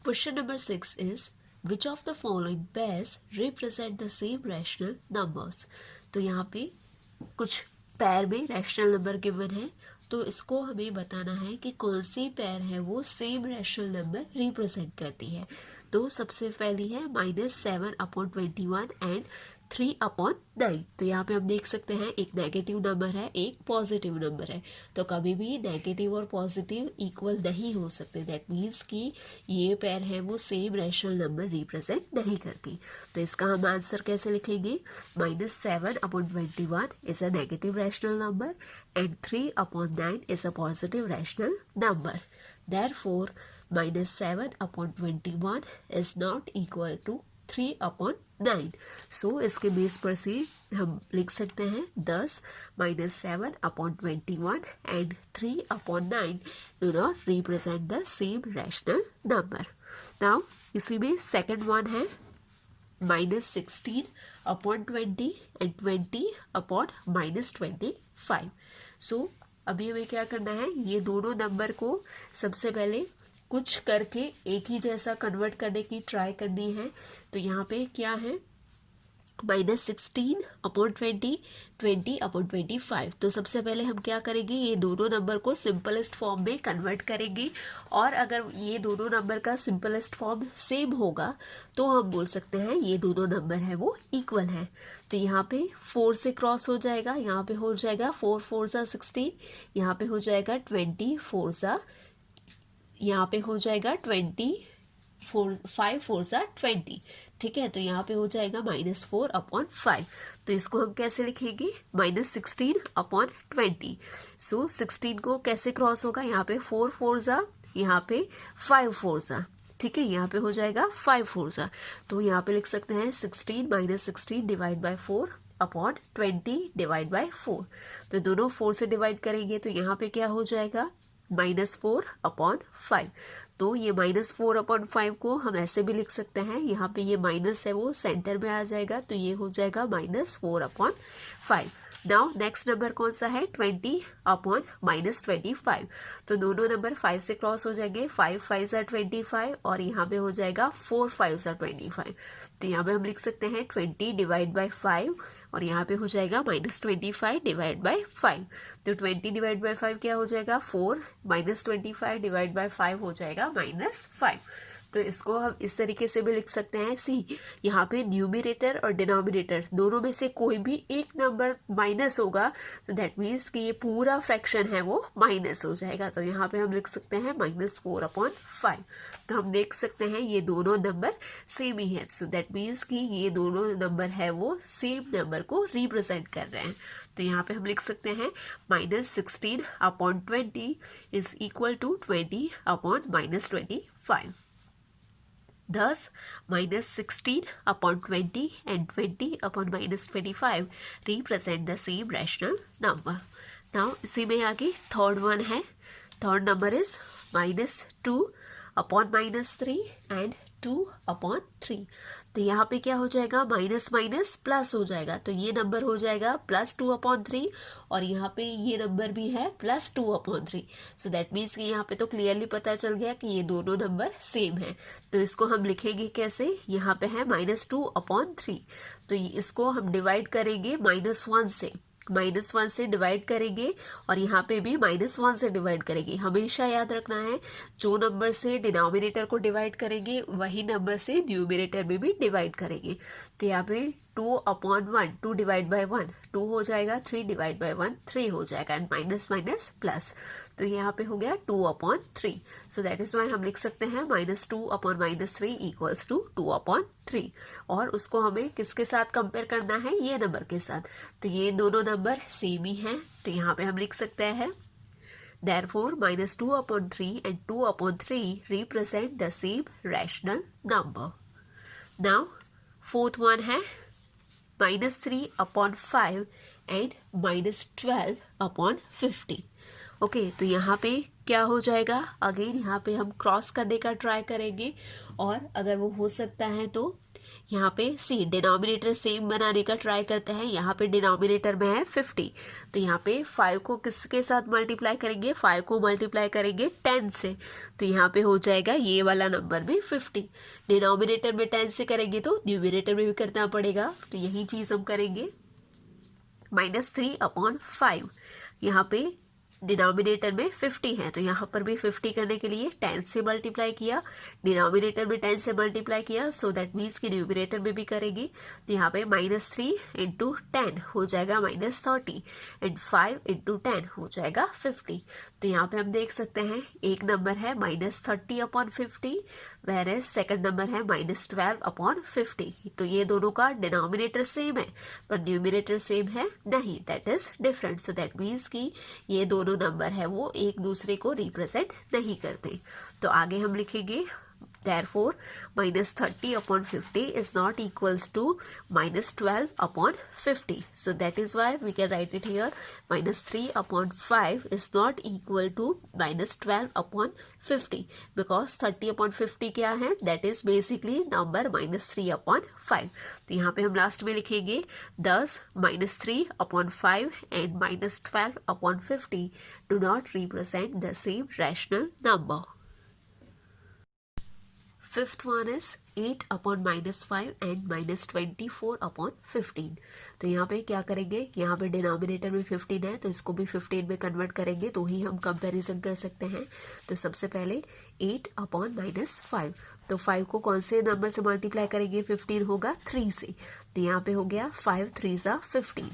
Question number 6 is which of the following pairs represent the same rational numbers. तो यहाँ पे कुछ pair में रैशनल नंबर गिवन है, तो इसको हमें बताना है कि कौन सी पेयर है वो सेम रैशनल नंबर रिप्रेजेंट करती है। तो सबसे पहली है -7/21 एंड 3/9। तो यहाँ पे हम देख सकते हैं एक नेगेटिव नंबर है, एक पॉजिटिव नंबर है, तो कभी भी नेगेटिव और पॉजिटिव इक्वल नहीं हो सकते। दैट मीन्स कि ये पेयर है वो सेम रैशनल नंबर रिप्रेजेंट नहीं करती। तो इसका हम आंसर कैसे लिखेंगे? -7/21 is a negative rational number and 3/9 is a positive rational number. Therefore, -7/21 is not equal to 3/9। सो इसके बेस पर से हम लिख सकते हैं 10 -7/21 and 3/9 do not represent the same rational number। Now इसी में सेकेंड वन है -16/20 and 20/-25। सो अभी हमें क्या करना है, ये दोनों नंबर को सबसे पहले कुछ करके एक ही जैसा कन्वर्ट करने की ट्राई करनी है। तो यहाँ पे क्या है, -16/20 20/25। तो सबसे पहले हम क्या करेंगे, ये दोनों नंबर को सिंपलेस्ट फॉर्म में कन्वर्ट करेंगे, और अगर ये दोनों नंबर का सिंपलेस्ट फॉर्म सेम होगा तो हम बोल सकते हैं ये दोनों नंबर है वो इक्वल है। तो यहाँ पे 4 से क्रॉस हो जाएगा, यहाँ पे हो जाएगा 4 4 सा 16, यहाँ पे हो जाएगा 20 4 सा, यहाँ पे हो जाएगा 5 4 सा 20। ठीक है, तो यहाँ पे हो जाएगा -4/5। तो इसको हम कैसे लिखेंगे, -16/20। सो 16 को कैसे क्रॉस होगा, यहाँ पे 4 4 सा, यहाँ पे 5 4 सा। ठीक है, यहाँ पे हो जाएगा 5 4 सा। तो यहाँ पे लिख सकते हैं 16 -16 डिवाइड बाय 4/20 डिवाइड बाय 4। तो दोनों 4 से डिवाइड करेंगे तो यहाँ पे क्या हो जाएगा, -4/5। तो ये -4/5 को हम ऐसे भी लिख सकते हैं, यहाँ पे ये माइनस है वो सेंटर में आ जाएगा, तो ये हो जाएगा -4/5। नाउ नेक्स्ट नंबर कौन सा है, 20/-25। तो दोनों नंबर 5 से क्रॉस हो जाएंगे, 5 5 सा 25 और यहाँ पे हो जाएगा 4 5 सा 25। तो यहाँ पे हम लिख सकते हैं 20 डिवाइड बाय 5 और यहाँ पे हो जाएगा -25 डिवाइड बाय 5। तो 20 डिवाइड बाय 5 क्या हो जाएगा, 4 -25 डिवाइड बाय 5 हो जाएगा -5। तो इसको हम इस तरीके से भी लिख सकते हैं, सी यहाँ पे न्यूमरेटर और डिनोमिनेटर दोनों में से कोई भी एक नंबर माइनस होगा, तो दैट मीन्स कि ये पूरा फ्रैक्शन है वो माइनस हो जाएगा। तो यहाँ पे हम लिख सकते हैं -4/5। तो हम देख सकते हैं ये दोनों नंबर सेम ही है, सो दैट मीन्स कि ये दोनों नंबर है वो सेम नंबर को रिप्रेजेंट कर रहे हैं। तो यहाँ पे हम लिख सकते हैं -16/20 is equal to 20/-25। Thus, -16/20 and 20/-25 represent the same rational number. Now, इसी में आगे थर्ड वन है, थर्ड नंबर इज -2/-3 and 2/3। तो यहाँ पे क्या हो जाएगा, माइनस माइनस प्लस हो जाएगा, तो ये नंबर हो जाएगा +2/3 और यहाँ पे ये नंबर भी है +2/3। सो दैट मीन्स कि यहाँ पे तो क्लियरली पता चल गया कि ये दोनों नंबर सेम है। तो इसको हम लिखेंगे कैसे, यहाँ पे है -2/3, तो इसको हम डिवाइड करेंगे -1 से, -1 से डिवाइड करेंगे और यहाँ पे भी -1 से डिवाइड करेंगे। हमेशा याद रखना है, जो नंबर से डिनोमिनेटर को डिवाइड करेंगे वही नंबर से न्यूमरेटर में भी डिवाइड करेंगे। तो यहाँ पे 2/1, 2 डिवाइड बाय 1 2 हो जाएगा, 3 डिवाइड बाय 1 3 हो जाएगा, एंड माइनस माइनस प्लस, तो यहाँ पे हो गया 2/3। सो दैट इज वाई हम लिख सकते हैं -2/-3 इक्वल्स टू 2/3। और उसको हमें किसके साथ कंपेयर करना है, ये नंबर के साथ। तो ये दोनों नंबर सेम ही हैं, तो यहाँ पे हम लिख सकते हैं therefore -2/3 and 2/3 represent the same rational number। Now fourth one है -3/5 and -12/50। ओके, तो यहाँ पे क्या हो जाएगा, अगेन यहाँ पे हम क्रॉस करने का ट्राई करेंगे, और अगर वो हो सकता है तो यहाँ पे सी डिनोमिनेटर सेम बनाने का ट्राई करते हैं। यहाँ पे डिनोमिनेटर में है 50, तो यहाँ पे 5 को किसके साथ मल्टीप्लाई करेंगे, 5 को मल्टीप्लाई करेंगे 10 से, तो यहाँ पे हो जाएगा ये वाला नंबर भी 50। डिनोमिनेटर में 10 से करेंगे तो न्यूमिनेटर में भी करना पड़ेगा, तो यही चीज़ हम करेंगे। -3/5 यहाँ पे डिनोमिनेटर में 50 है, तो यहाँ पर भी 50 करने के लिए 10 से मल्टीप्लाई किया, डिनोमिनेटर में 10 से मल्टीप्लाई किया, सो दैट मीन्स कि न्यूमिनेटर में भी करेंगे, तो यहाँ पे -3 × 10 हो जाएगा -30 एंड 5 × 10 हो जाएगा 50। तो यहाँ पे हम देख सकते हैं एक नंबर है -30/50, वेर एज सेकेंड नंबर है -12/50। तो ये दोनों का डिनोमिनेटर सेम है पर न्यूमिनेटर सेम है नहीं, that is different. So that means कि ये दोनों नंबर है वो एक दूसरे को रिप्रेजेंट नहीं करते। तो आगे हम लिखेंगे therefore -30/50 is not equals to -12/50. So that is why we can write it here -3/5 is not equal to -12/50 because 30/50 क्या है, that is basically number -3/5। तो यहाँ पे हम लास्ट में लिखेंगे thus -3/5 and -12/50 do not represent the same rational number। Fifth one is 8/-5 and -24/15। तो यहाँ पे क्या करेंगे, यहाँ पे डिनोमिनेटर में 15 है तो इसको भी 15 में कन्वर्ट करेंगे तो ही हम कंपैरिजन कर सकते हैं। तो सबसे पहले 8/-5, तो 5 को कौन से नंबर से मल्टीप्लाई करेंगे, 15 होगा 3 से, तो यहाँ पे हो गया 5 3 15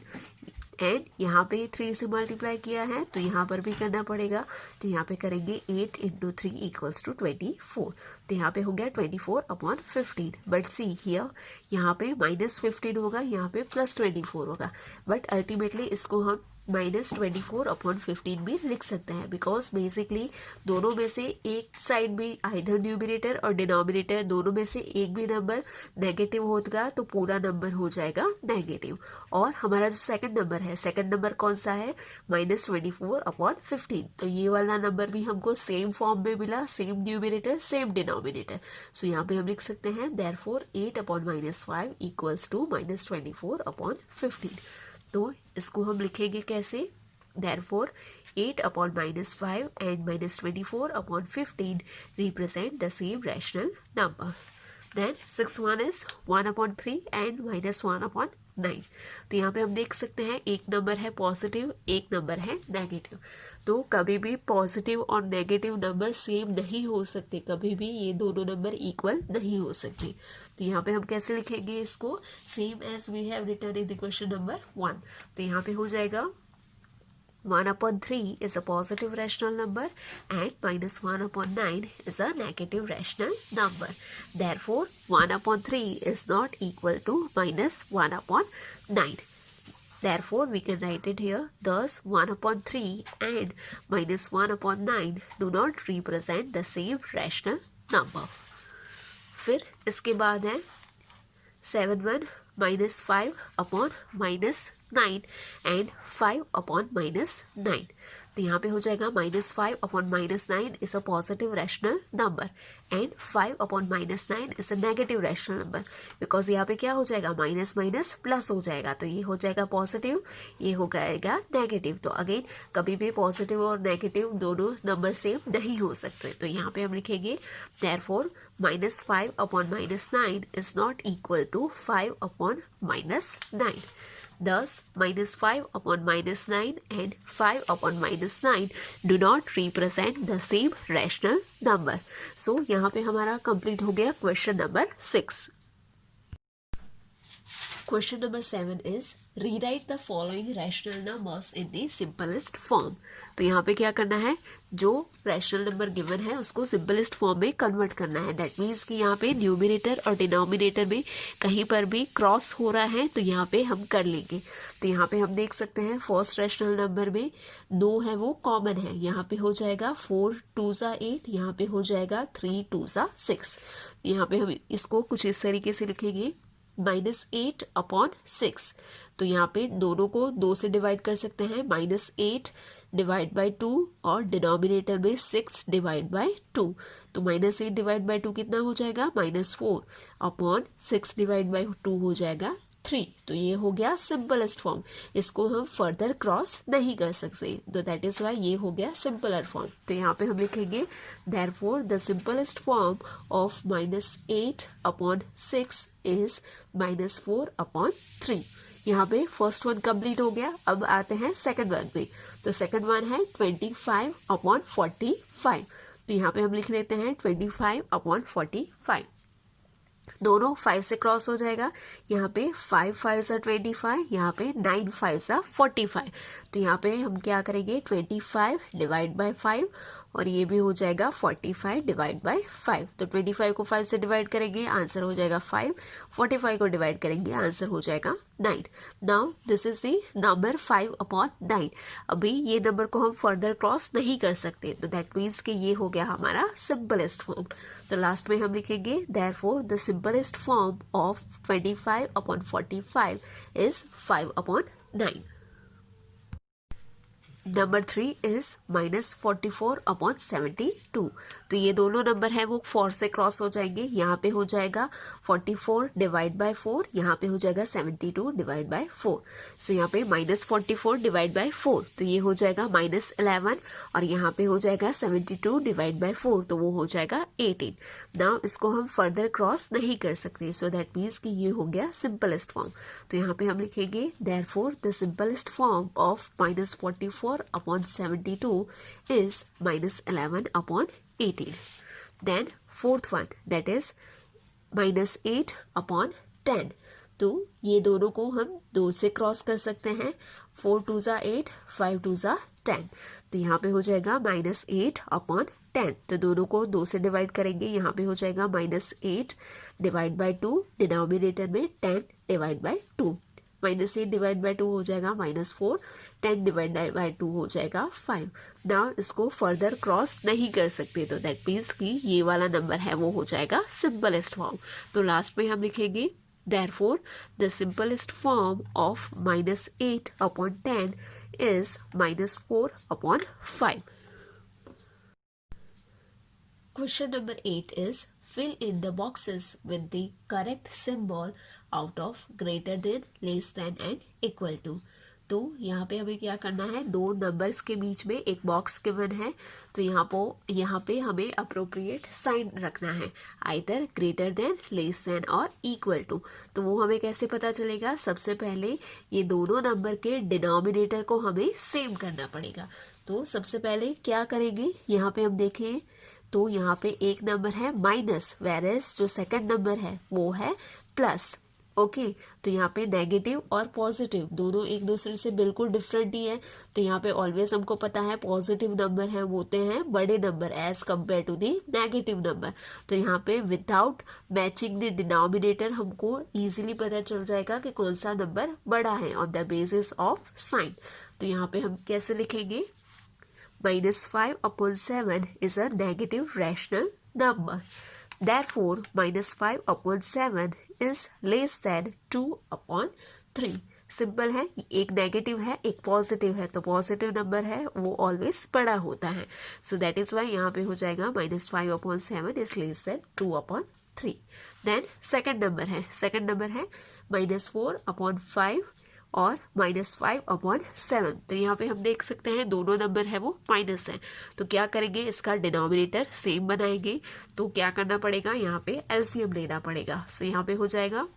एंड यहाँ पे 3 से मल्टीप्लाई किया है तो यहाँ पर भी करना पड़ेगा, तो यहाँ पे करेंगे 8 × 3 = 24, तो यहाँ पे हो गया 24/15। बट सी हियर यहाँ पे -15 होगा, यहाँ पे +24 होगा, बट अल्टीमेटली इसको हम -24/15 भी लिख सकते हैं बिकॉज बेसिकली दोनों में से एक साइड भी आइदर न्यूमिनेटर और डिनोमिनेटर दोनों में से एक भी नंबर नेगेटिव होगा तो पूरा नंबर हो जाएगा नेगेटिव। और हमारा जो सेकंड नंबर है, सेकंड नंबर कौन सा है, -24/15, तो ये वाला नंबर भी हमको सेम फॉर्म में मिला, सेम न्यूमिनेटर सेम डिनोमिनेटर। सो यहाँ पे हम लिख सकते हैं देयरफॉर 8/-5 = -24/15। तो इसको हम लिखेंगे कैसे, therefore 8/-5 and -24/15 represent the same rational number. Then sixth one is 1/3 and -1/9। तो यहाँ पे हम देख सकते हैं एक नंबर है पॉजिटिव, एक नंबर है नेगेटिव, तो कभी भी पॉजिटिव और नेगेटिव नंबर सेम नहीं हो सकते, कभी भी ये दोनों नंबर इक्वल नहीं हो सकते। तो यहाँ पे हम कैसे लिखेंगे इसको, same as we have written in the question number 1। तो यहाँ पे हो जाएगा 1/3 is a positive rational number and -1/9 is a negative rational number. Therefore, 1/3 is not equal to -1/9. Therefore, we can write it here. Thus, 1/3 and -1/9 do not represent the same rational number. फिर इसके बाद है 7/1 -5/-9 and 5/-9। तो यहाँ पे हो जाएगा -5/-9 is a positive rational number and 5/-9 is a negative rational number because यहाँ पे क्या हो जाएगा, माइनस माइनस प्लस हो जाएगा, तो ये हो जाएगा पॉजिटिव, ये हो जाएगा नेगेटिव। तो अगेन कभी भी पॉजिटिव और नेगेटिव दोनों नंबर सेम नहीं हो सकते, तो यहाँ पे हम लिखेंगे therefore -5/-9 is not equal to 5/-9। Thus, -5/-9 and 5/-9 do not represent the same rational number. So, यहाँ पे हमारा कंप्लीट हो गया question number 6। Question number 7 is rewrite the following rational numbers in the simplest form. तो यहाँ पे क्या करना है, जो रैशनल नंबर गिवन है उसको सिंपलेस्ट फॉर्म में कन्वर्ट करना है। दैट मीन्स कि यहाँ पे न्यूमिनेटर और डिनोमिनेटर में कहीं पर भी क्रॉस हो रहा है तो यहाँ पे हम कर लेंगे। तो यहाँ पे हम देख सकते हैं फर्स्ट रैशनल नंबर में 9 है वो कॉमन है, यहाँ पे हो जाएगा 4 2 8, यहाँ पे हो जाएगा 3 2 6। यहाँ पे हम इसको कुछ इस तरीके से लिखेंगे -8/6। तो यहाँ पे दोनों को 2 से डिवाइड कर सकते हैं, -8 डिवाइड बाई 2 और डिनोमिनेटर में 6 डिवाइड बाई 2, तो -8 डिवाइड बाई 2 कितना हो जाएगा -4 अपॉन 6 डिवाइड बाई 2 हो जाएगा 3। तो ये हो गया सिंपलेस्ट फॉर्म, इसको हम फर्दर क्रॉस नहीं कर सकते, तो दैट इज वाई ये हो गया सिंपलर फॉर्म। तो यहाँ पे हम लिखेंगे therefore the simplest form of -8 upon 6 is -4 upon 3। यहाँ पे फर्स्ट वन कंप्लीट हो गया। अब आते हैं सेकंड वन पे। तो सेकंड वन है 25 अपॉन 45। तो यहाँ पे हम लिख लेते हैं 25 अपॉन 45। दोनों 5 से क्रॉस हो जाएगा। यहाँ पे 5 5 25, यहाँ पे 9 5 45। तो यहाँ पे हम क्या करेंगे 25 डिवाइड बाय 5 और ये भी हो जाएगा 45 डिवाइड बाय 5। तो 25 को 5 से डिवाइड करेंगे आंसर हो जाएगा 5, 45 को डिवाइड करेंगे आंसर हो जाएगा 9। Now this is the number 5 upon 9। अभी ये नंबर को हम फर्दर क्रॉस नहीं कर सकते, तो दैट मीन्स कि ये हो गया हमारा सिंपलेस्ट फॉर्म। तो लास्ट में हम लिखेंगे therefore the simplest form of 25 upon 45 is 5 upon 9। Number 3 is -44 upon 72। तो ये दोनों नंबर है वो 4 से क्रॉस हो जाएंगे। यहाँ पे हो जाएगा 44 डिवाइड बाय 4, यहाँ पे हो जाएगा 72 डिवाइड बाय 4। सो यहाँ पे -44 डिवाइड बाय 4, तो ये हो जाएगा -11 और यहाँ पे हो जाएगा 72 डिवाइड बाय 4, तो वो हो जाएगा 18। नाउ इसको हम फर्दर क्रॉस नहीं कर सकते, सो दैट मीन्स कि ये हो गया सिंपलेस्ट फॉर्म। तो यहाँ पे हम लिखेंगे therefore the simplest form of -44 upon 72 is -11 upon 18. Then fourth one, that is -8 upon 10. तो ये दोनों को हम 2 से क्रॉस कर सकते हैं। 4 2 ज़ा 8, 5 2 ज़ा 10। तो यहाँ पे हो जाएगा -8 अपॉन 10। तो दोनों को 2 से डिवाइड करेंगे, यहाँ पे हो जाएगा -8 डिवाइड बाई 2, डिनोमिनेटर में 10 डिवाइड बाई 2। -8 डिवाइड बाई 2 हो जाएगा -4, 10 डिवाइड बाई 2 हो जाएगा 5। नाउ इसको फर्दर क्रॉस नहीं कर सकते, तो दैट मीन्स कि ये वाला नंबर है वो हो जाएगा सिंपलेस्ट फॉर्म। तो लास्ट में हम लिखेंगे therefore the simplest form of -8 upon 10 is -4 upon 5। Question number 8 is fill in the boxes with the correct symbol out of greater than, less than and equal to। तो यहाँ पे हमें क्या करना है, दो नंबर्स के बीच में एक बॉक्स गिवन है, तो यहाँ पे हमें अप्रोप्रिएट साइन रखना है, either greater than, less than और इक्वल टू। तो वो हमें कैसे पता चलेगा, सबसे पहले ये दोनों नंबर के डिनोमिनेटर को हमें सेम करना पड़ेगा। तो सबसे पहले क्या करेंगे, यहाँ पे हम देखें तो यहाँ पे एक नंबर है माइनस, वेरेस जो सेकंड नंबर है वो है प्लस। ओके, तो यहाँ पे नेगेटिव और पॉजिटिव दोनों एक दूसरे से बिल्कुल डिफरेंट ही है। तो यहाँ पे ऑलवेज हमको पता है पॉजिटिव नंबर है होते हैं बड़े number as compare to the negative number. तो यहाँ पे विदाउट मैचिंग द डिनोमिनेटर हमको इजीली पता चल जाएगा कि कौन सा नंबर बड़ा है on the basis of sign. तो यहाँ पे हम कैसे लिखेंगे, -5 upon 7 is a negative rational number. Therefore, -5 upon 7 is less than 2 upon 3. Simple है, एक नेगेटिव है एक पॉजिटिव है, तो पॉजिटिव नंबर है वो ऑलवेज बड़ा होता है। सो दैट इज वाई यहाँ पे हो जाएगा -5 upon 7 is less than 2 upon 3. Then second number है -4 upon 5 और -5 अपॉन 7। तो यहाँ पे हम देख सकते हैं दोनों नंबर है वो माइनस है, तो क्या करेंगे इसका डिनोमिनेटर सेम बनाएंगे। तो क्या करना पड़ेगा, यहाँ पे एलसीएम लेना पड़ेगा। सो यहाँ पे हो जाएगा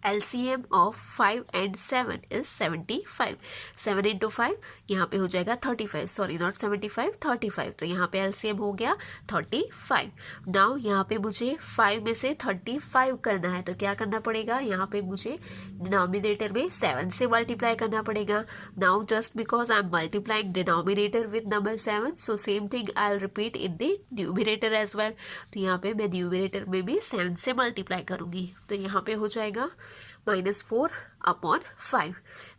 LCM of 5 and 7 is 75. 7 into 5 यहाँ पे हो जाएगा 35, सॉरी नॉट 75, 35। तो यहाँ पे LCM हो गया 35। नाउ यहाँ पे मुझे 5 में से 35 करना है, तो क्या करना पड़ेगा, यहाँ पे मुझे डिनोमिनेटर में 7 से मल्टीप्लाई करना पड़ेगा। Now just because I am multiplying denominator with number 7, so same thing I will repeat in the numerator as well. तो यहाँ पे मैं न्यूमिनेटर में भी 7 से मल्टीप्लाई करूंगी, तो यहाँ पे हो जाएगा -4 अपॉन 5।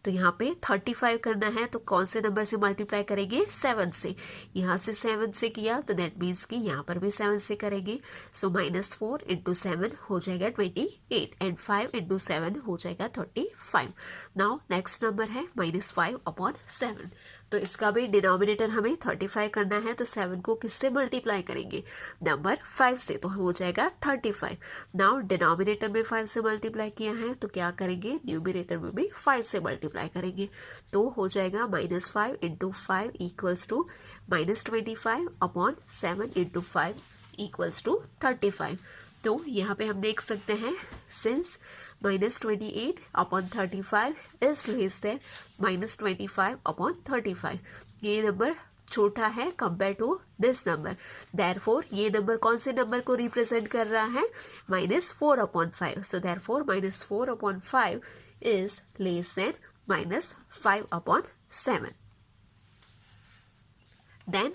तो यहाँ पे 35 करना है तो कौन से नंबर से मल्टीप्लाई करेंगे, 7 से। यहाँ से 7 से किया तो दैट मीन्स कि यहाँ पर भी 7 से करेंगे। सो -4 इंटू 7 हो जाएगा 28 एंड 5 इंटू 7 हो जाएगा 35। नाउ नेक्स्ट नंबर है -5/7। तो इसका भी डिनोमिनेटर हमें 35 करना है तो 7 को किससे मल्टीप्लाई करेंगे, नंबर 5 से, तो हो जाएगा 35। नाउ डिनोमिनेटर में 5 से मल्टीप्लाई किया है तो क्या करेंगे, न्यूमिनेटर में भी 5 से मल्टीप्लाई करेंगे। तो हो जाएगा -5 into 5 equals to -25/7 into 5 equals to 35। तो यहाँ पे हम देख सकते हैं सिंस -28/35 इज लेस देन -25/35, ये नंबर छोटा है compare to this number. Therefore ये नंबर कौन से नंबर को रिप्रेजेंट कर रहा है, -4/5। So therefore -4/5 is less than -5/7। Then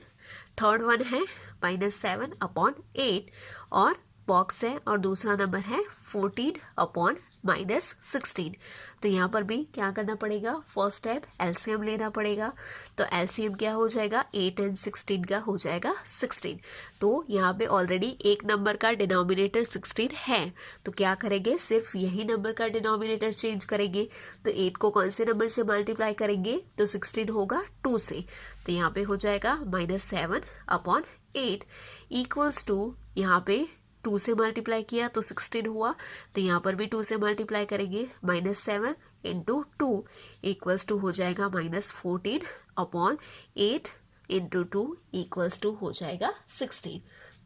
third one है -7/8 और बॉक्स है और दूसरा नंबर है 14/-16। तो यहाँ पर भी क्या करना पड़ेगा, फर्स्ट स्टेप एलसीएम लेना पड़ेगा। तो एलसीएम क्या हो जाएगा, 8 एंड 16 का हो जाएगा 16। तो यहाँ पे ऑलरेडी एक नंबर का डिनोमिनेटर 16 है तो क्या करेंगे, सिर्फ यही नंबर का डिनोमिनेटर चेंज करेंगे। तो 8 को कौन से नंबर से मल्टीप्लाई करेंगे, तो 16 होगा 2 से। तो यहाँ पे हो जाएगा -7/8 इक्वल्स टू, यहाँ पे 2 से मल्टीप्लाई किया तो 16 हुआ, तो यहाँ पर भी 2 से मल्टीप्लाई करेंगे। -7 इंटू 2 इक्वल्स टू हो जाएगा -14/8 इंटू 2 इक्वल्स टू हो जाएगा 16।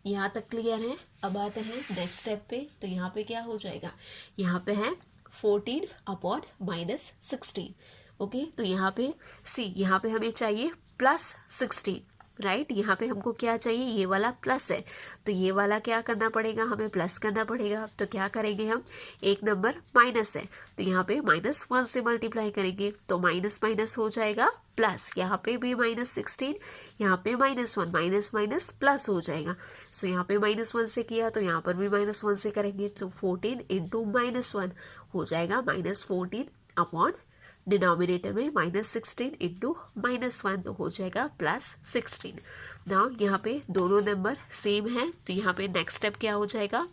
यहाँ तक क्लियर है। अब आते हैं नेक्स्ट स्टेप पे। तो यहाँ पे क्या हो जाएगा, यहाँ पे है 14/-16। ओके, तो यहाँ पे यहाँ पे हमें चाहिए +16, राइट। यहाँ पे हमको क्या चाहिए, ये वाला प्लस है तो ये वाला क्या करना पड़ेगा, हमें प्लस करना पड़ेगा। तो क्या करेंगे हम, एक नंबर माइनस है तो यहाँ पे -1 से मल्टीप्लाई करेंगे तो माइनस माइनस हो जाएगा प्लस। यहाँ पे भी -16, यहाँ पे -1, माइनस माइनस प्लस हो जाएगा। सो यहाँ पे -1 से किया तो यहाँ पर भी -1 से करेंगे तो 14 इंटू -1 हो जाएगा -14 डिनोमिनेटर में -16 इंटू -1 तो हो जाएगा +16। नाउ यहाँ पे दोनों नंबर सेम है तो यहाँ पे नेक्स्ट स्टेप क्या हो जाएगा,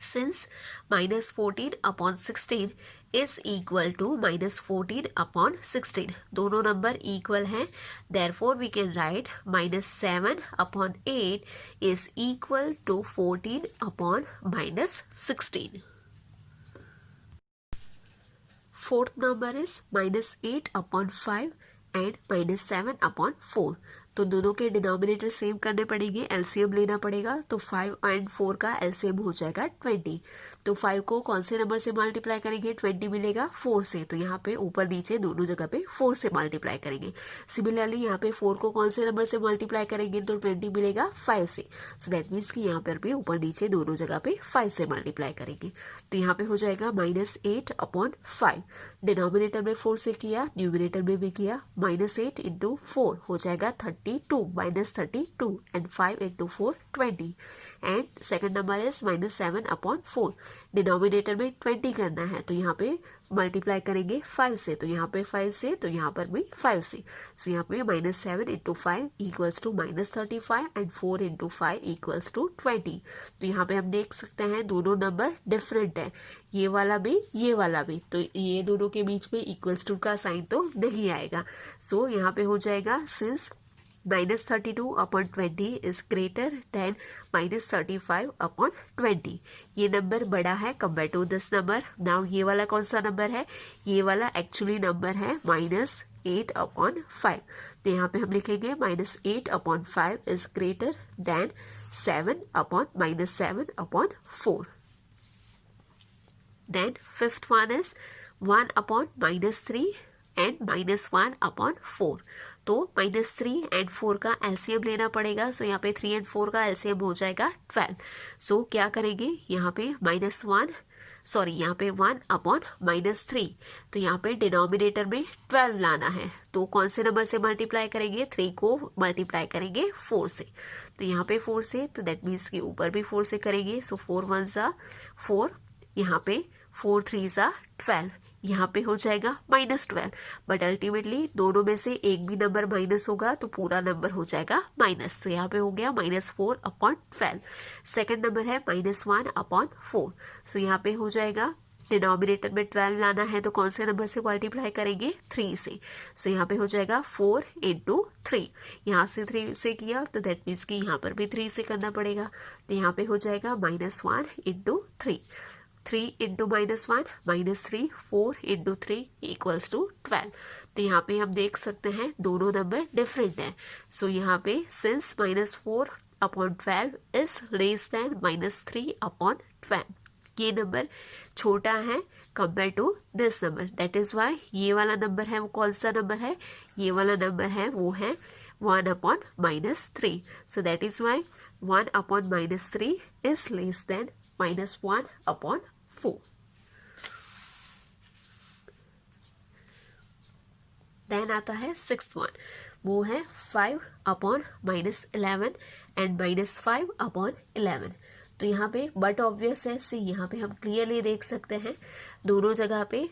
सिंस -14/16 इज इक्वल टू -14/16, दोनों नंबर इक्वल हैं, therefore we can write -7/8 is equal to 14/-16। Fourth number is -8/5 and -7/4। तो दोनों के डिनोमिनेटर सेम करने पड़ेंगे, एलसीएम लेना पड़ेगा। तो 5 और 4 का एलसीएम हो जाएगा 20। तो 5 को कौन से नंबर से मल्टीप्लाई करेंगे, 20 मिलेगा 4 से। तो यहाँ पे ऊपर नीचे दोनों जगह पे 4 से मल्टीप्लाई करेंगे। सिमिलरली यहाँ पे 4 को कौन से नंबर से मल्टीप्लाई करेंगे तो 20 मिलेगा 5 से। सो दैट मीन्स कि यहाँ पर भी ऊपर नीचे दोनों जगह पे 5 से मल्टीप्लाई करेंगे। तो यहाँ पे हो जाएगा -8/5। डिनोमिनेटर में 4 से किया, न्यूमिनेटर में भी किया, -8 इंटू 4 हो जाएगा 32 -32 and 5 into 4 20 and second number is -7/4। Denominator में 20 करना है तो यहाँ पे मल्टीप्लाई करेंगे 5 से, तो यहाँ पे 5 से, तो यहाँ पर भी 5 से। सो यहाँ पे -7 into 5 equals to -35 and 4 into 5 equals to 20। तो यहाँ पे हम देख सकते हैं दोनों नंबर डिफरेंट है, ये वाला भी ये वाला भी, तो ये दोनों के बीच में इक्वल्स टू का साइन तो नहीं आएगा। सो यहाँ पे हो जाएगा सिंस -32/20 इज ग्रेटर देन -35/20। ये नंबर बड़ा है compare to this number. Now ये वाला कौन सा नंबर है, ये वाला एक्चुअली नंबर है -8/5। तो यहाँ पे हम लिखेंगे -8/5 is greater than -7/4। Then fifth one is 1/-3 and -1/4। तो -3 एंड 4 का एलसीएम लेना पड़ेगा। सो यहाँ पे 3 एंड 4 का एलसीएम हो जाएगा 12। सो क्या करेंगे, यहाँ पे यहाँ पे 1/-3। तो यहाँ पे डिनोमिनेटर में 12 लाना है तो कौन से नंबर से मल्टीप्लाई करेंगे, 3 को मल्टीप्लाई करेंगे 4 से। तो यहाँ पे 4 से, तो दैट मीन्स कि ऊपर भी 4 से करेंगे। सो 4 1 ज़ा 4, यहाँ पे 4 3 ज़ा 12 यहाँ पे हो जाएगा -12, बट अल्टीमेटली दोनों में से एक भी नंबर माइनस होगा तो पूरा नंबर हो जाएगा माइनस। तो यहाँ पे हो गया -4/12। सेकेंड नंबर है -1/4। सो यहाँ पे हो जाएगा, डिनोमिनेटर में 12 लाना है तो कौन से नंबर से मल्टीप्लाई करेंगे, 3 से। सो यहाँ पे हो जाएगा 4 × 3। यहाँ से 3 से किया तो दैट मीन्स कि यहाँ पर भी 3 से करना पड़ेगा। तो यहाँ पे हो जाएगा -1 × 3, 3 × -1 -3, 4 × 3 = 12। तो यहाँ पे हम देख सकते हैं दोनों नंबर डिफरेंट हैं। सो यहाँ पे सिंस -4/12 इज लेस देन -3/12, ये नंबर छोटा है compare to this number. That is why ये वाला नंबर है वो कौन सा नंबर है, ये वाला नंबर है वो है 1/-3। So that is why 1/-3 is less than -1/4। Then आता है 6th वन, वो है 5/-11 एंड -5/11। तो यहाँ पे बट ऑब्वियस है, सी यहाँ पे हम क्लियरली देख सकते हैं दोनों जगह पे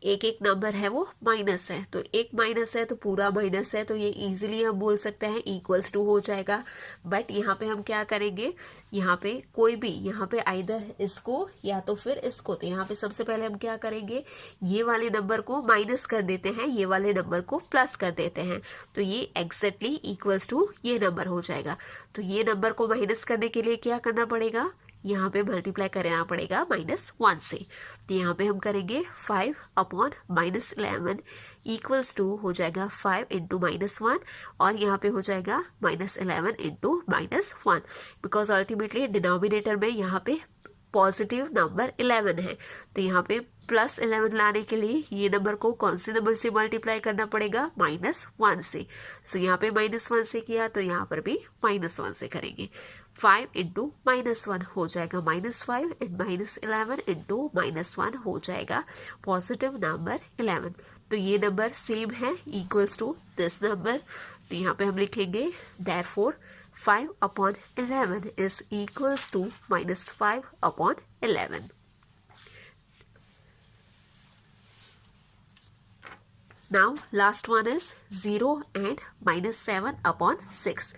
एक एक नंबर है वो माइनस है, तो एक माइनस है तो पूरा माइनस है, तो ये इजीली हम बोल सकते हैं =2 हो जाएगा। बट यहाँ पे हम क्या करेंगे, यहाँ पे कोई भी, यहाँ पे आइदर इसको या तो फिर इसको, तो यहाँ पे सबसे पहले हम क्या करेंगे, ये वाले नंबर को माइनस कर देते हैं, ये वाले नंबर को प्लस कर देते हैं, तो ये एग्जैक्टली =, ये नंबर हो जाएगा। तो ये नंबर को माइनस करने के लिए क्या करना पड़ेगा, यहाँ पे मल्टीप्लाई करना पड़ेगा -1 से। तो यहाँ पे हम करेंगे 5/-11 = हो जाएगा 5 × -1, और यहाँ पे हो जाएगा -11 × -1, बिकॉज अल्टीमेटली डिनोमिनेटर में यहाँ पे पॉजिटिव नंबर 11 है। तो यहाँ पे +11 लाने के लिए ये नंबर को कौन से नंबर से मल्टीप्लाई करना पड़ेगा, -1 से। सो यहाँ पे -1 से किया तो यहाँ पर भी -1 से करेंगे। 5 × -1 हो जाएगा -5 एंड -11 × -1 हो जाएगा पॉजिटिव नंबर 11। तो ये नंबर सेम है =, दिस नंबर। तो यहाँ पे हम लिखेंगे therefore 5/11 is equals to -5/11। Now last one is 0 and -7/6।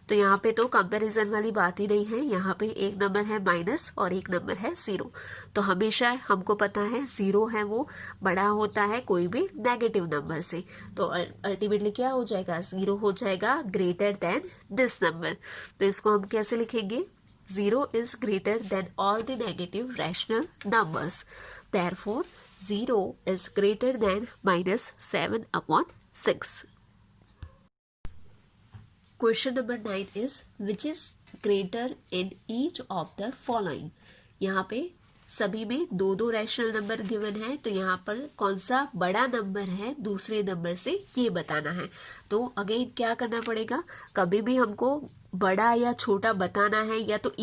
तो यहाँ पे तो कंपैरिजन वाली बात ही नहीं है, यहाँ पे एक नंबर है माइनस और एक नंबर है 0। तो हमेशा हमको पता है 0 है वो बड़ा होता है कोई भी नेगेटिव नंबर से, तो अल्टीमेटली क्या हो जाएगा, 0 हो जाएगा ग्रेटर देन दिस नंबर। तो इसको हम कैसे लिखेंगे, 0 is greater then all the negative rational numbers, therefore 0 is greater than -7/6। Question number 9 is which is greater in each of the following। यहाँ पे सभी में दो दो रैशनल नंबर गिवन है, तो यहाँ पर कौन सा बड़ा नंबर है दूसरे नंबर से ये बताना है। तो अगेन क्या करना पड़ेगा, कभी भी हमको बड़ा या छोटा बताना है या तो =,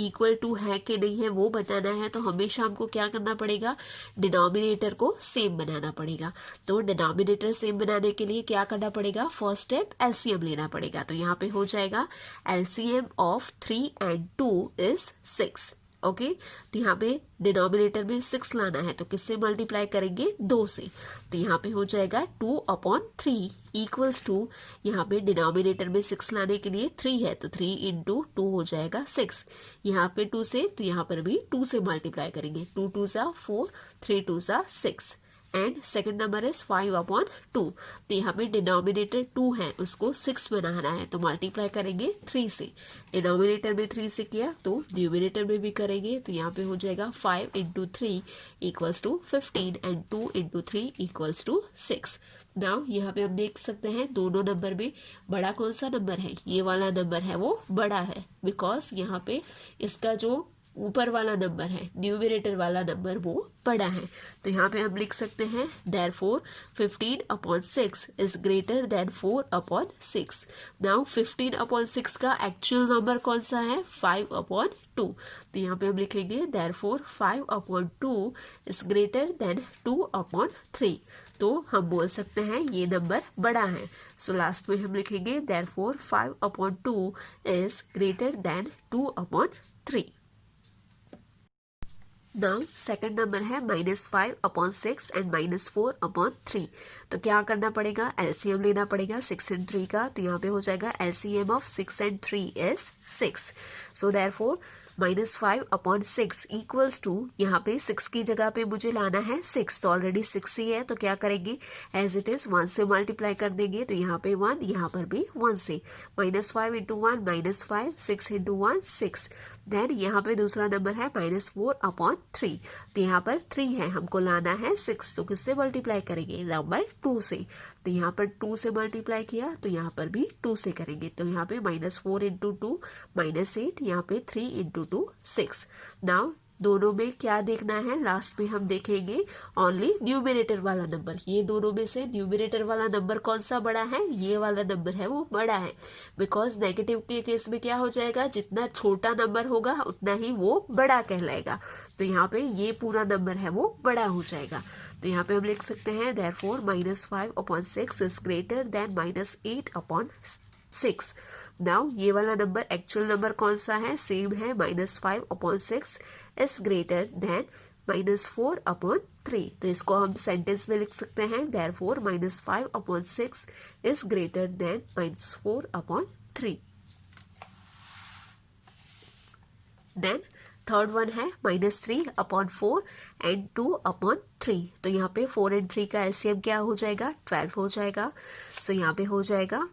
है कि नहीं है वो बताना है, तो हमेशा हमको क्या करना पड़ेगा, डिनोमिनेटर को सेम बनाना पड़ेगा। तो डिनोमिनेटर सेम बनाने के लिए क्या करना पड़ेगा, फर्स्ट स्टेप एलसीएम लेना पड़ेगा। तो यहाँ पे हो जाएगा LCM of 3 and 2 is 6। Okay तो यहाँ पे डिनोमिनेटर में 6 लाना है, तो किससे मल्टीप्लाई करेंगे, 2 से। तो यहाँ पे हो जाएगा 2/3 = यहाँ पे डिनोमिनेटर में 6 लाने के लिए 3 है, तो 3 × 2 हो जाएगा 6। यहाँ पे 2 से, तो यहाँ पर भी 2 से मल्टीप्लाई करेंगे, 2 × 2 = 4, 3 × 2 = 6 एंड सेकेंड नंबर इज 5/2। तो यहाँ पे डिनोमिनेटर 2 है उसको 6 बनाना है, तो मल्टीप्लाई करेंगे 3 से। डिनोमिनेटर में 3 से किया तो न्यूमिनेटर में भी करेंगे, तो यहाँ पे हो जाएगा 5 × 3 = 15 एंड 2 × 3 = 6। नाउ यहाँ पे हम देख सकते हैं दोनों नंबर में बड़ा कौन सा नंबर है, ये वाला नंबर है वो बड़ा है, बिकॉज यहाँ पे इसका जो ऊपर वाला नंबर है न्यूमरेटर वाला नंबर वो बड़ा है। तो यहाँ पे हम लिख सकते हैं therefore 15/6 is greater than 4/6। Now 15/6 का एक्चुअल नंबर कौन सा है, 5/2। तो यहाँ पे हम लिखेंगे therefore 5/2 is greater than 2/3। तो हम बोल सकते हैं ये नंबर बड़ा है। सो लास्ट में हम लिखेंगे therefore 5/2 is greater than 2/3। Now second number है -5/6 एंड -4/3। तो क्या करना पड़ेगा, एलसीएम लेना पड़ेगा 6 एंड 3 का। तो यहाँ पे हो जाएगा LCM of 6 and 3 is 6। So therefore -5/6 equals to, यहाँ पे 6 की जगह पे मुझे लाना है 6, तो ऑलरेडी 6 ही है। तो क्या करेंगे, एज इट इज 1 से मल्टीप्लाई कर देंगे। तो यहाँ पे 1, यहाँ पर भी 1 से। -5 × 1 -5, 6 × 1 6। देन यहाँ पे दूसरा नंबर है -4/3। तो यहाँ पर 3 है, हमको लाना है 6। तो किससे मल्टीप्लाई करेंगे, नंबर 2 से। तो यहाँ पर 2 से मल्टीप्लाई किया, तो यहाँ पर भी 2 से करेंगे। तो यहाँ पे -4 × 2 -8, यहाँ पे 3 × 2 6। नाउ दोनों में क्या देखना है, लास्ट में हम देखेंगे ओनली न्यूमरेटर वाला नंबर। ये दोनों में से न्यूमरेटर वाला नंबर कौन सा बड़ा है, ये वाला नंबर है वो बड़ा है। बिकॉज नेगेटिव के केस में क्या हो जाएगा, जितना छोटा नंबर होगा उतना ही वो बड़ा कहलाएगा। तो यहाँ पे ये पूरा नंबर है वो बड़ा हो जाएगा। तो यहाँ पे हम लिख सकते हैं therefore -5/6 is greater then -8/6। Now ये वाला नंबर एक्चुअल नंबर कौन सा है, सेम है, -5/6 इज ग्रेटर देन -4/3। तो इसको हम सेंटेंस में लिख सकते हैं therefore -5/6 is greater than -4/3। Then third one है -3/4 एंड 2/3। तो यहाँ पे 4 एंड 3 का एलसीएम क्या हो जाएगा, 12 हो जाएगा। सो यहाँ पे हो जाएगा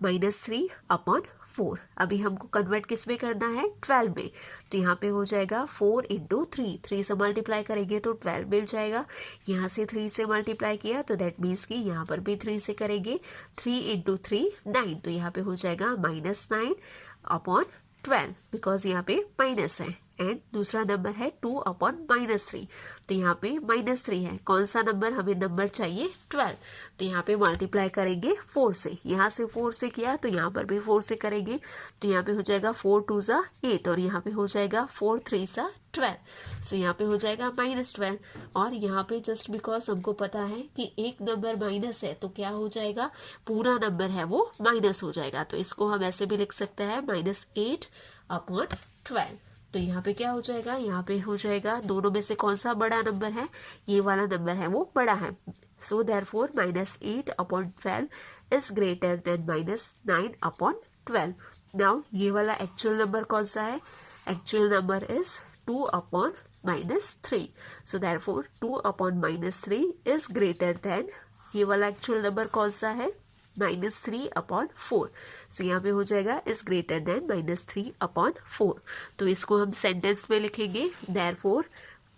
-3/4। अभी हमको कन्वर्ट किस में करना है, 12 में। तो यहाँ पे हो जाएगा 4 × 3, 3 से मल्टीप्लाई करेंगे तो 12 मिल जाएगा। यहाँ से 3 से मल्टीप्लाई किया तो दैट मीन्स कि यहाँ पर भी 3 से करेंगे। 3 × 3 9। तो यहाँ पे हो जाएगा -9/12, बिकॉज यहाँ पे माइनस है। एंड दूसरा नंबर है 2/-3। तो यहाँ पे -3 है, कौन सा नंबर, हमें नंबर चाहिए 12। तो यहाँ पे मल्टीप्लाई करेंगे 4 से, यहाँ से 4 से किया तो यहाँ पर भी 4 से करेंगे। तो यहाँ पे हो जाएगा 4 × 2 = 8 और यहाँ पे हो जाएगा 4 × 3 = 12। सो यहाँ पे हो जाएगा -12। और यहाँ पे जस्ट बिकॉज हमको पता है कि एक नंबर माइनस है तो क्या हो जाएगा, पूरा नंबर है वो माइनस हो जाएगा। तो इसको हम ऐसे भी लिख सकते हैं -8/12। तो यहाँ पे क्या हो जाएगा, यहाँ पे हो जाएगा दोनों में से कौन सा बड़ा नंबर है, ये वाला नंबर है वो बड़ा है। So therefore -8/12 is greater then -9/12। Now ये वाला एक्चुअल नंबर कौन सा है, actual number is 2/-3। So therefore 2/-3 is greater then, ये वाला एक्चुअल नंबर कौन सा है, -3/4। सो यहाँ पे हो जाएगा इज ग्रेटर देन -3/4। तो इसको हम सेंटेंस में लिखेंगे therefore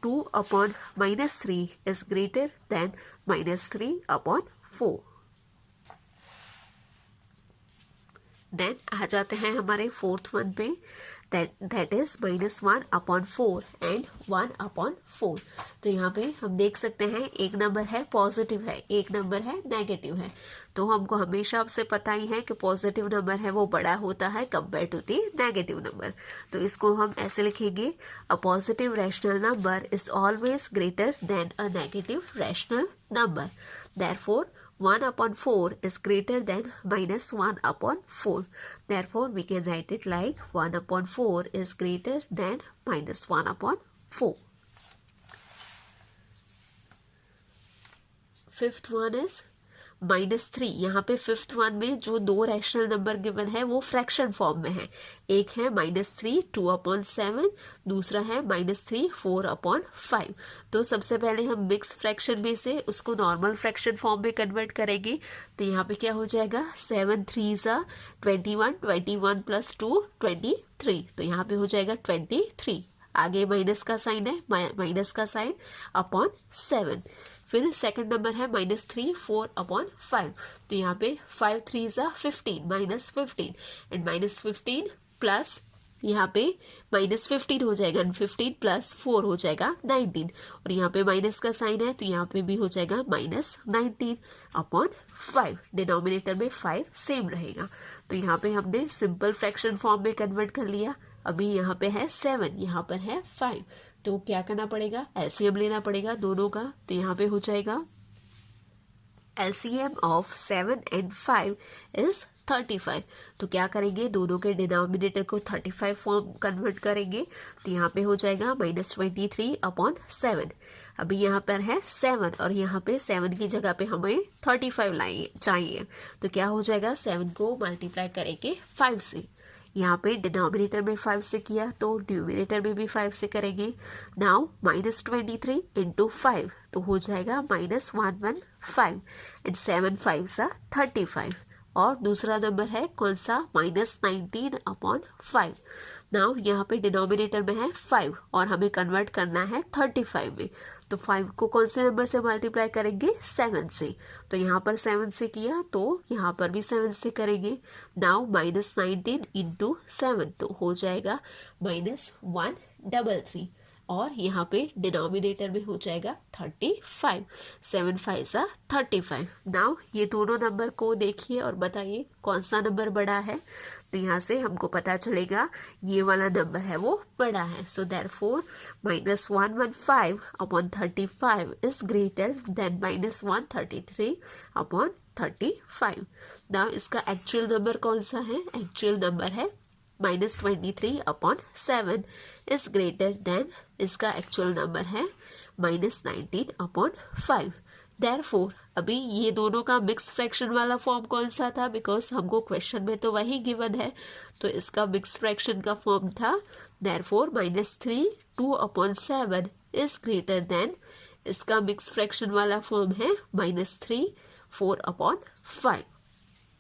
2/-3 is greater than -3/4। Then आ जाते हैं हमारे फोर्थ वन पे, that is -1/4 एंड 1/4। तो यहाँ पे हम देख सकते हैं एक नंबर है पॉजिटिव है, एक नंबर है नेगेटिव है। तो हमको हमेशा आपसे पता ही है कि पॉजिटिव नंबर है वो बड़ा होता है compare to the negative number. तो इसको हम ऐसे लिखेंगे, a positive rational number is always greater than a negative rational number. Therefore 1/4 is greater than -1/4. Therefore, we can write it like 1/4 is greater than -1/4. Fifth one is -3। यहाँ पे fifth one में जो दो रैशनल नंबर गिवन है वो fraction form में है। एक है -3 2/7, दूसरा है -3 4/5। तो सबसे पहले हम मिक्स फ्रैक्शन में से उसको नॉर्मल फ्रैक्शन फॉर्म में कन्वर्ट करेंगे। तो यहाँ पे क्या हो जाएगा, 7 3 = 21, 21 + 2 23। तो यहाँ पे हो जाएगा 23। आगे माइनस का साइन है, माइनस का साइन /7। फिर सेकंड नंबर है -3 4/5। तो यहाँ पे 5 3 = 15, -15 एंड -15 प्लस यहाँ पे -15 हो जाएगा, 15 + 4 हो जाएगा 19। और यहाँ पे माइनस का साइन है तो यहाँ पे भी हो जाएगा -19/5। डिनोमिनेटर में 5 सेम रहेगा। तो यहाँ पे हमने सिंपल फ्रैक्शन फॉर्म में कन्वर्ट कर लिया। अभी यहाँ पे है 7, यहाँ पर है 5। तो क्या करना पड़ेगा, एलसीएम लेना पड़ेगा दोनों का। तो यहाँ पे हो जाएगा LCM of 7 and 5 is 35। तो क्या करेंगे, दोनों के डिनोमिनेटर को 35 फॉर्म कन्वर्ट करेंगे, तो यहाँ पे हो जाएगा -23/7। अभी यहाँ पर है 7 और यहाँ पे 7 की जगह पे हमें 35 लाइए चाहिए, तो क्या हो जाएगा, 7 को मल्टीप्लाई करेंगे 5 से। यहाँ पे डिनोमिनेटर में 5 से किया तो न्यूमिनेटर में भी 5 से करेंगे। नाउ -23 इंटू 5 तो हो जाएगा -115 एंड 7 5 35। और दूसरा नंबर है कौन सा, -19/5। नाउ यहाँ पे डिनोमिनेटर में है 5 और हमें कन्वर्ट करना है 35 में, तो 5 को कौन से नंबर से मल्टीप्लाई करेंगे, 7 से। तो यहाँ पर 7 से किया तो यहाँ पर भी 7 से करेंगे। नाउ -19 इंटू 7 तो हो जाएगा -133 और यहाँ पे डिनोमिनेटर में हो जाएगा 35। 7 5 35। नाउ ये दोनों नंबर को देखिए और बताइए कौन सा नंबर बड़ा है। तो यहाँ से हमको पता चलेगा ये वाला नंबर है वो बड़ा है। So therefore -115/35 is greater then -133/35। Now इसका एक्चुअल नंबर कौन सा है, एक्चुअल नंबर है -23/7 इज ग्रेटर देन, इसका एक्चुअल नंबर है -19/5। देयरफॉर अभी ये दोनों का मिक्स फ्रैक्शन वाला फॉर्म कौन सा था, बिकॉज हमको क्वेश्चन में तो वही गिवन है, तो इसका मिक्स फ्रैक्शन का फॉर्म था। देयरफॉर -3 2/7 इज ग्रेटर देन, इसका मिक्स फ्रैक्शन वाला फॉर्म है -3 4/5।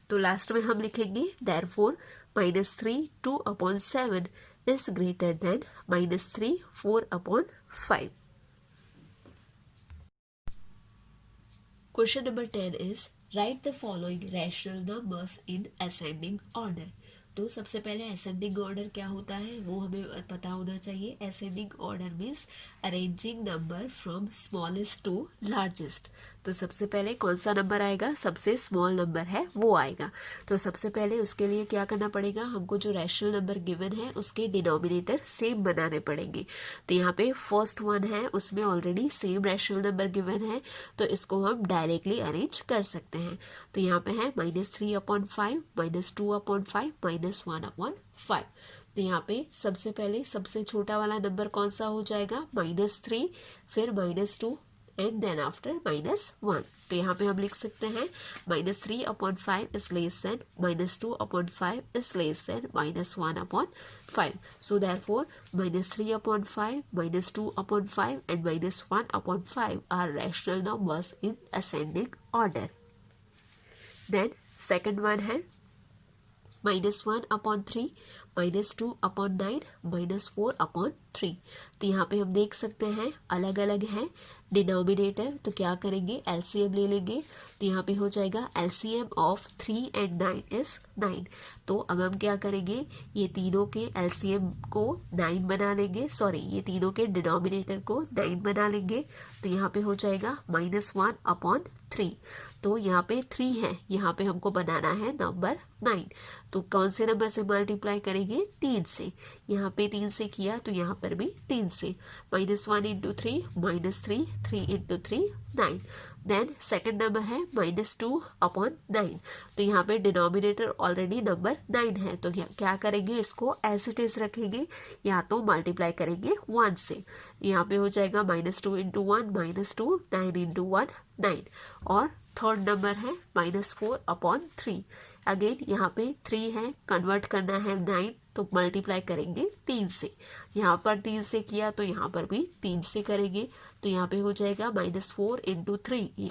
तो लास्ट में हम लिखेंगे therefore -3 2/7 is greater than -3 4/5. Question number 10 is write the following rational numbers in ascending order. तो सबसे पहले असेंडिंग ऑर्डर क्या होता है वो हमें पता होना चाहिए। Ascending order means arranging number from smallest to largest. तो सबसे पहले कौन सा नंबर आएगा, सबसे स्मॉल नंबर है वो आएगा। तो सबसे पहले उसके लिए क्या करना पड़ेगा, हमको जो रैशनल नंबर गिवन है उसके डिनोमिनेटर सेम बनाने पड़ेंगे। तो यहाँ पे फर्स्ट वन है उसमें already same rational number given है, तो इसको हम डायरेक्टली अरेंज कर सकते हैं। तो यहाँ पे है -3/5 -2/5 -1/5। तो यहाँ पे सबसे पहले सबसे छोटा वाला नंबर कौन सा हो जाएगा, -3, फिर -2 एंड देन आफ्टर -1। तो यहाँ पे हम लिख सकते हैं -3/5 is less than -2/5 is less than -1/5। So therefore -3/5 -2/5 and -1/5 are rational numbers in ascending order. Then second one है -1/3 -2/9 -4/3। तो यहाँ पे हम देख सकते हैं अलग अलग है डिनोमिनेटर, तो क्या करेंगे एलसीएम ले लेंगे। तो यहाँ पे हो जाएगा एलसीएम ऑफ 3 and 9 इज 9। तो अब हम क्या करेंगे, ये तीनों के एलसीएम को 9 बना लेंगे, सॉरी ये तीनों के डिनोमिनेटर को 9 बना लेंगे। तो यहाँ पे हो जाएगा -1/3। तो यहाँ पे 3 है, यहाँ पे हमको बनाना है नंबर 9। तो कौन से नंबर से मल्टीप्लाई करेंगे, 3 से। यहाँ पे 3 से किया तो यहाँ पर भी 3 से। -1 × 3 -3 3 × 3 9। देन सेकंड नंबर है -2/9। तो यहाँ पे डिनोमिनेटर ऑलरेडी नंबर 9 है, तो क्या करेंगे, इसको एज इट इज रखेंगे या तो मल्टीप्लाई करेंगे 1 से। यहाँ पे हो जाएगा -2 × 1 -2 9 × 1 9। और थर्ड नंबर है -4/3। अगेन यहाँ पे 3 है, कन्वर्ट करना है 9, तो मल्टीप्लाई करेंगे 3 से। यहाँ पर 3 से किया तो यहाँ पर भी 3 से करेंगे। तो यहाँ पे हो जाएगा -4 × 3 =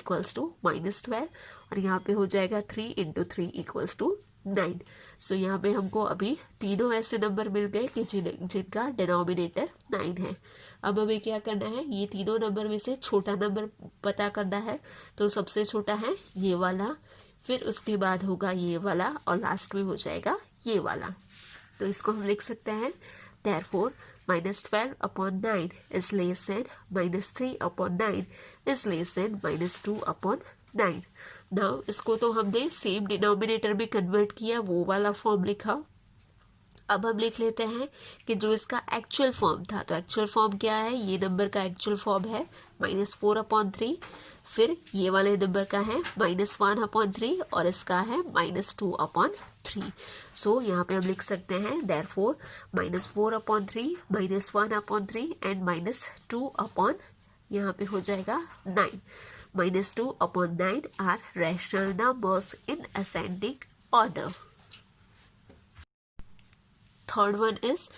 -12 और यहाँ पे हो जाएगा 3 × 3 = 9। सो यहाँ पे हमको अभी तीनों ऐसे नंबर मिल गए कि जिनका डिनोमिनेटर 9 है। अब हमें क्या करना है, ये तीनों नंबर में से छोटा नंबर पता करना है। तो सबसे छोटा है ये वाला, फिर उसके बाद होगा ये वाला और लास्ट में हो जाएगा ये वाला। तो इसको हम लिख सकते हैं therefore -12/9 is less then -3/9 is less then -2/9। Now इसको तो हमने सेम डिनोमिनेटर में कन्वर्ट किया, वो वाला फॉर्म लिखा। अब हम लिख लेते हैं कि जो इसका एक्चुअल फॉर्म था, तो एक्चुअल फॉर्म क्या है, ये नंबर का एक्चुअल फॉर्म है -4/3, फिर ये वाले नंबर का है -1/3 और इसका है -2/3। सो यहाँ पे हम लिख सकते हैं देयरफॉर -4/3, -1/3 एंड -2 यहाँ पे हो जाएगा 9। -2/9 are rational numbers in ascending order. Third one is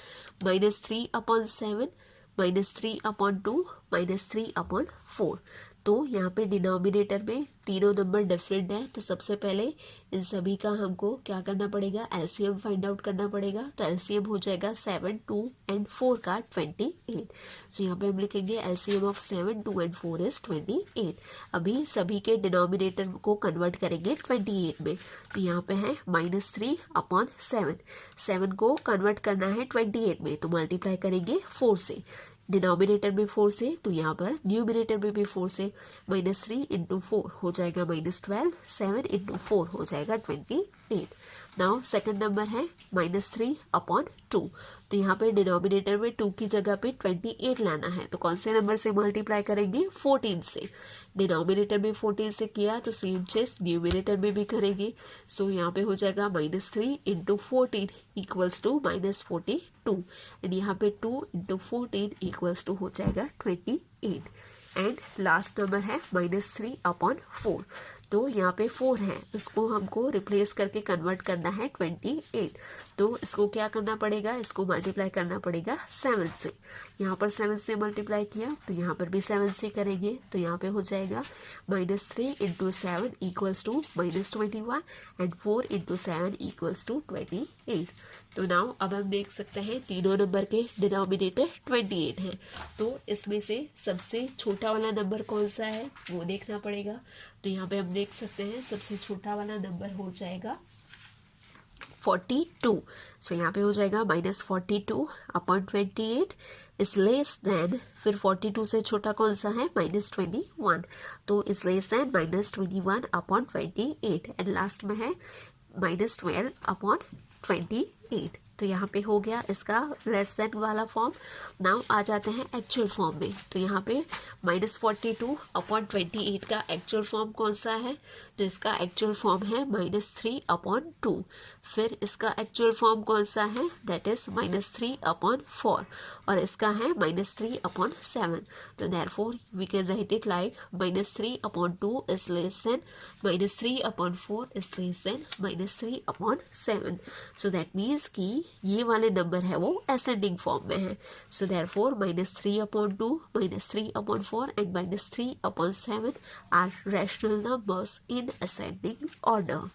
-3/7, -3/2, -3/4। तो यहाँ पे डिनोमिनेटर में तीनों नंबर डिफरेंट है, तो सबसे पहले इन सभी का हमको क्या करना पड़ेगा, एलसीएम फाइंड आउट करना पड़ेगा। तो एलसीएम हो जाएगा 7, 2 एंड 4 का 28। सो यहाँ पे हम लिखेंगे एलसीएम ऑफ 7, 2 एंड 4 इज 28। अभी सभी के डिनोमिनेटर को कन्वर्ट करेंगे 28 में। तो यहाँ पे है -3/7, 7 को कन्वर्ट करना है 28 में, तो मल्टीप्लाई करेंगे 4 से, डिनोमिनेटर में 4 से, तो यहाँ पर न्यूमिनेटर में भी 4 से। -3 × 4 हो जाएगा -12, 7 × 4 हो जाएगा 28। नाउ सेकंड नंबर है -3/2। तो यहाँ पे डिनोमिनेटर में 2 की जगह पे 28 लाना है, तो कौन से नंबर से मल्टीप्लाई करेंगे, 14 से। डिनोमिनेटर में 14 से किया तो सेम चीज न्यूमिनेटर में भी करेंगे। सो यहाँ पे हो जाएगा -3 × 14 इक्वल्स टू -42, एंड यहाँ पे 2 × 14 इक्वल्स टू हो जाएगा 28। एंड लास्ट नंबर है -3/4। तो यहाँ पे 4 है, उसको हमको रिप्लेस करके कन्वर्ट करना है 28। तो इसको क्या करना पड़ेगा, इसको मल्टीप्लाई करना पड़ेगा 7 से। यहाँ पर 7 से मल्टीप्लाई किया तो यहाँ पर भी 7 से करेंगे, तो यहाँ पे हो जाएगा -3 × 7 equals to -21 and 4 × 7 equals to 28। तो नाउ अब हम देख सकते हैं तीनों नंबर के डिनोमिनेटर 28 हैं, तो इसमें से सबसे छोटा वाला नंबर कौन सा है वो देखना पड़ेगा। तो यहाँ पे हम देख सकते हैं सबसे छोटा वाला नंबर हो जाएगा 42। सो यहाँ पे हो जाएगा -42/28 इज लेस देन, फिर 42 से छोटा कौन सा है, -21, तो is less then -21/28, and last में है -12/28। तो यहाँ पे हो गया इसका लेस देन वाला फॉर्म। नाउ आ जाते हैं एक्चुअल फॉर्म में। तो यहाँ पे -42/28 का एक्चुअल फॉर्म कौन सा है, तो इसका एक्चुअल फॉर्म है -3/2। फिर इसका एक्चुअल फॉर्म कौन सा है, दैट इज -3/4, और इसका है -3/7। तो therefore we can write it like -3/2 is less than -3/4 is less than -3/7। So that means कि ये वाले नंबर है वो असेंडिंग फॉर्म में है। So therefore -3/2, -3/4 and -3/7 are rational numbers in ascending order.